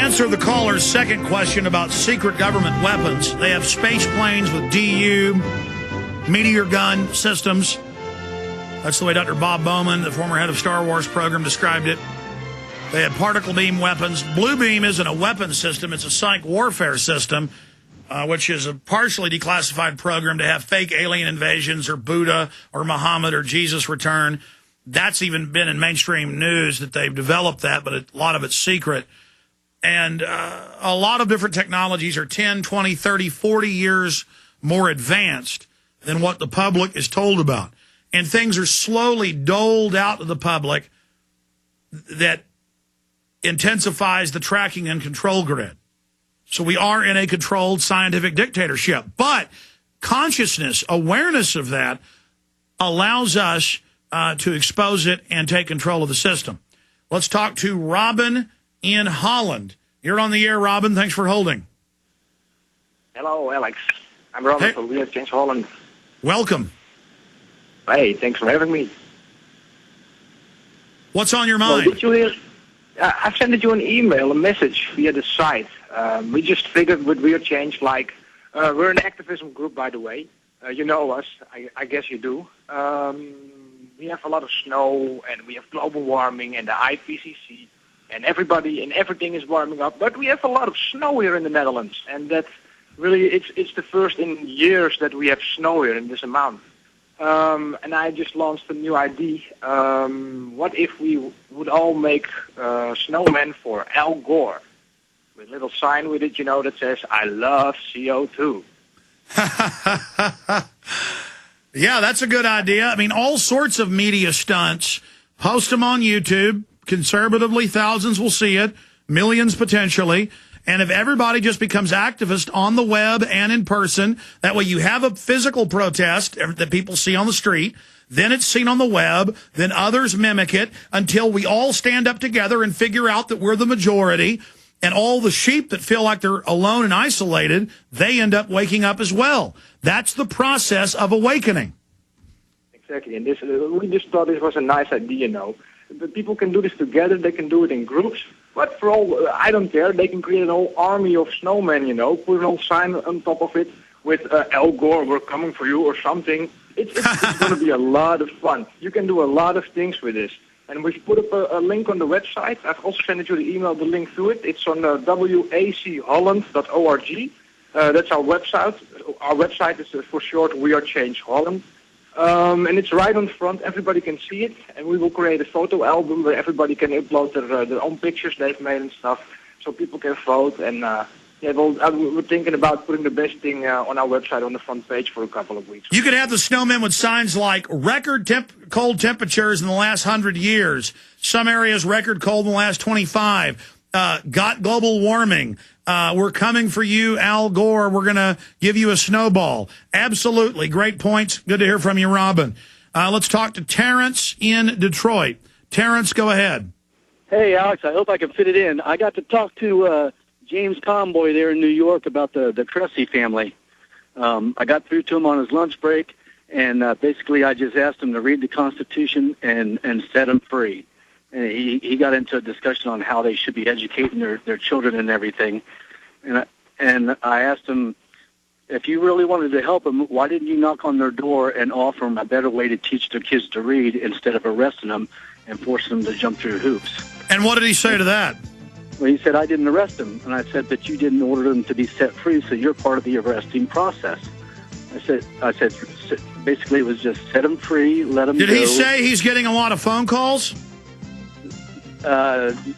answer the caller's second question about secret government weapons, they have space planes with DU, meteor gun systems. That's the way Dr. Bob Bowman, the former head of Star Wars program, described it. They had particle beam weapons. Blue beam isn't a weapon system. It's a psych warfare system, which is a partially declassified program to have fake alien invasions or Buddha or Muhammad or Jesus return. That's even been in mainstream news that they've developed that, but a lot of it's secret. And a lot of different technologies are 10, 20, 30, 40 years more advanced than what the public is told about. And things are slowly doled out to the public that intensifies the tracking and control grid. So we are in a controlled scientific dictatorship. But consciousness, awareness of that allows us to expose it and take control of the system. Let's talk to Robin in Holland. You're on the air, Robin. Thanks for holding. Hello, Alex. I'm Robin from Liberty Caucus, Holland. Welcome. Hey, thanks for having me. What's on your mind? Well, did you hear? I sent you an email, a message via the site. We just figured with Real Change, we're an activism group, by the way. You know us. I guess you do. We have a lot of snow, and we have global warming, and the IPCC, and everybody and everything is warming up. But we have a lot of snow here in the Netherlands, and that really it's the first in years that we have snow here in this amount. And I just launched a new idea. What if we would all make snowmen for Al Gore? With a little sign with it, that says, I love CO2. Yeah, that's a good idea. I mean, all sorts of media stunts. Post them on YouTube. Conservatively, thousands will see it. Millions potentially. And if everybody just becomes activists on the web and in person, that way you have a physical protest that people see on the street, then it's seen on the web, then others mimic it until we all stand up together and figure out that we're the majority. And all the sheep that feel like they're alone and isolated, they end up waking up as well. That's the process of awakening. Exactly. And we just thought this was a nice idea, But people can do this together. They can do it in groups. But for all, I don't care. They can create a whole army of snowmen, put an old sign on top of it with Al Gore, we're coming for you or something. It's going to be a lot of fun. You can do a lot of things with this. And we've put up a link on the website. I've also sent you the email, the link to it. It's on wacholland.org. That's our website. Our website is for short, We Are Change Holland. And it's right on the front. Everybody can see it. And we will create a photo album where everybody can upload their own pictures they've made and stuff, so people can vote. And we're thinking about putting the best thing on our website on the front page for a couple of weeks. You could have the snowmen with signs like record cold temperatures in the last 100 years. Some areas record cold in the last 25. Got global warming. We're coming for you, Al Gore. We're going to give you a snowball. Absolutely. Great points. Good to hear from you, Robin. Let's talk to Terrence in Detroit. Terrence, go ahead. Hey, Alex, I hope I can fit it in. I got to talk to James Conboy there in New York about the Cressy family. I got through to him on his lunch break, and basically I just asked him to read the Constitution and set them free. And he got into a discussion on how they should be educating their children and everything. And I asked him, if you really wanted to help them, why didn't you knock on their door and offer them a better way to teach their kids to read instead of arresting them and forcing them to jump through hoops? And what did he say to that? Well, he said, I didn't arrest them. And I said, but you didn't order them to be set free, so you're part of the arresting process. I said, basically it was just set them free, let them go. Did he say he's getting a lot of phone calls?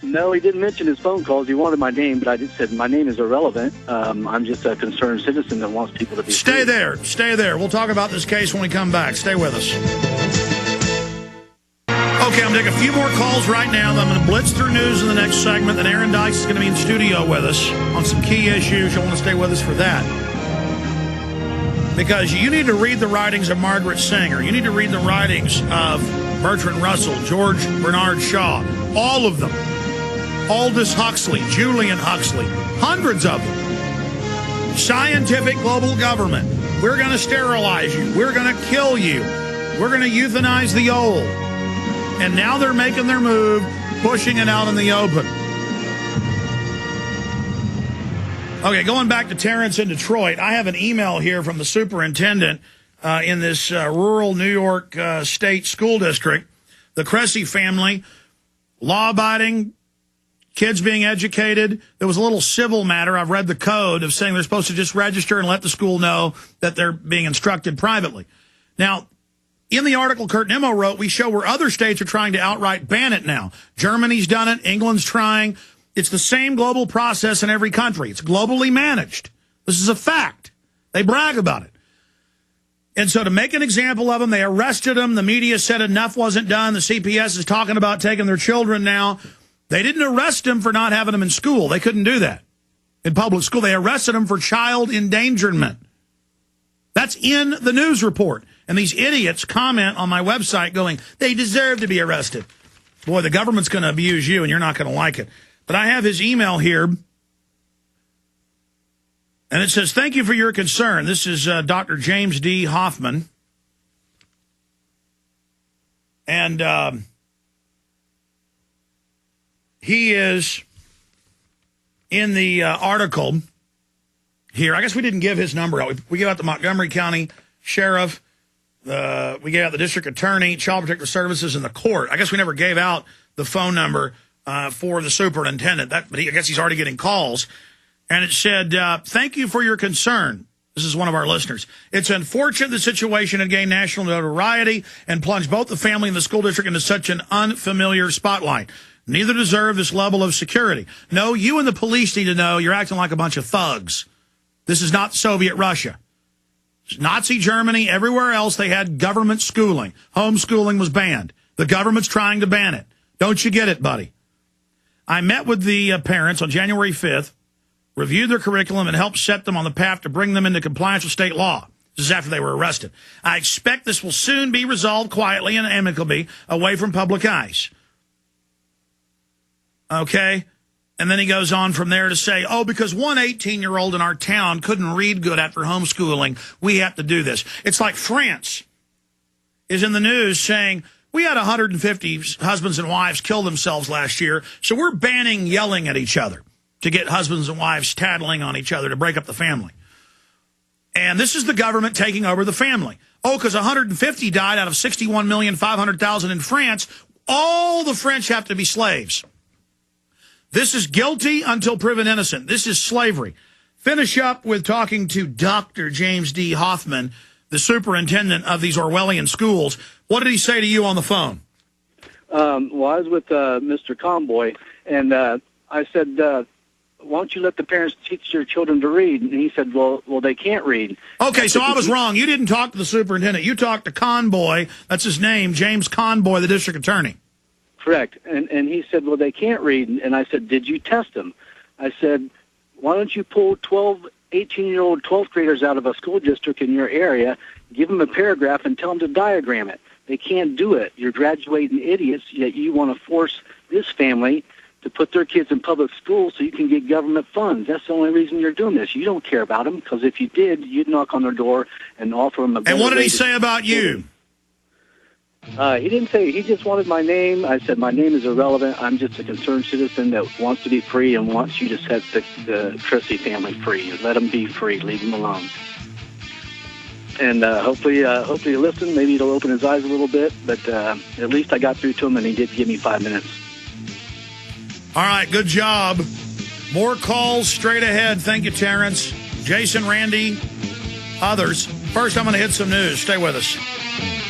No, he didn't mention his phone calls. He wanted my name, but I just said my name is irrelevant. I'm just a concerned citizen that wants people to be Stay free. there. Stay there. We'll talk about this case when we come back. Stay with us. Okay, I'm going to take a few more calls right now. I'm going to blitz through news in the next segment. Then Aaron Dice is going to be in studio with us on some key issues. You'll want to stay with us for that. Because you need to read the writings of Margaret Sanger. You need to read the writings of Bertrand Russell, George Bernard Shaw, all of them. Aldous Huxley, Julian Huxley, hundreds of them. Scientific global government. We're going to sterilize you. We're going to kill you. We're going to euthanize the old. And now they're making their move, pushing it out in the open. Okay, going back to Terrence in Detroit, I have an email here from the superintendent in this rural New York State school district. The Cressy family, law-abiding, kids being educated. There was a little civil matter. I've read the code of saying they're supposed to just register and let the school know that they're being instructed privately. Now, in the article Kurt Nimmo wrote, we show where other states are trying to outright ban it now. Germany's done it. England's trying. It's the same global process in every country. It's globally managed. This is a fact. They brag about it. And so to make an example of them, they arrested them. The media said enough wasn't done. The CPS is talking about taking their children now. They didn't arrest them for not having them in school. They couldn't do that in public school. They arrested them for child endangerment. That's in the news report. And these idiots comment on my website going, they deserve to be arrested. Boy, the government's going to abuse you, and you're not going to like it. But I have his email here. And it says, thank you for your concern. This is Dr. James D. Hoffman. And he is in the article here. I guess we didn't give his number out. We gave out the Montgomery County Sheriff. We gave out the District Attorney, Child Protective Services, and the court. I guess we never gave out the phone number for the superintendent. But I guess he's already getting calls. And it said, thank you for your concern. This is one of our listeners. It's unfortunate the situation had gained national notoriety and plunged both the family and the school district into such an unfamiliar spotlight. Neither deserve this level of security. No, you and the police need to know you're acting like a bunch of thugs. This is not Soviet Russia. It's Nazi Germany. Everywhere else, they had government schooling. Homeschooling was banned. The government's trying to ban it. Don't you get it, buddy? I met with the parents on January 5th. Reviewed their curriculum and helped set them on the path to bring them into compliance with state law. This is after they were arrested. I expect this will soon be resolved quietly and amicably away from public eyes. Okay? And then he goes on from there to say, oh, because one 18-year-old in our town couldn't read good after homeschooling, we have to do this. It's like France is in the news saying, we had 150 husbands and wives kill themselves last year, so we're banning yelling at each other to get husbands and wives tattling on each other to break up the family. And this is the government taking over the family. Oh, because 150 died out of 61,500,000 in France. All the French have to be slaves. This is guilty until proven innocent. This is slavery. Finish up with talking to Dr. James D. Hoffman, the superintendent of these Orwellian schools. What did he say to you on the phone? Well, I was with Mr. Conboy, and I said, why don't you let the parents teach their children to read? And he said, well, they can't read. Okay, so I was wrong. You didn't talk to the superintendent. You talked to Conboy. That's his name, James Conboy, the district attorney. Correct. And he said, well, they can't read. And I said, did you test them? I said, why don't you pull 18-year-old 12th graders out of a school district in your area, give them a paragraph, and tell them to diagram it. They can't do it. You're graduating idiots, yet you want to force this family to put their kids in public school so you can get government funds. That's the only reason you're doing this. You don't care about them, because if you did, you'd knock on their door and offer them a better. And what did he say about you? He didn't say. He just wanted my name. I said my name is irrelevant. I'm just a concerned citizen that wants to be free and wants you to set the Cressy family free. Let them be free. Leave them alone. And hopefully he'll listen. Maybe it'll open his eyes a little bit. But at least I got through to him, and he did give me 5 minutes. All right, good job. More calls straight ahead. Thank you, Terrence. Jason, Randy, others. First, I'm going to hit some news. Stay with us.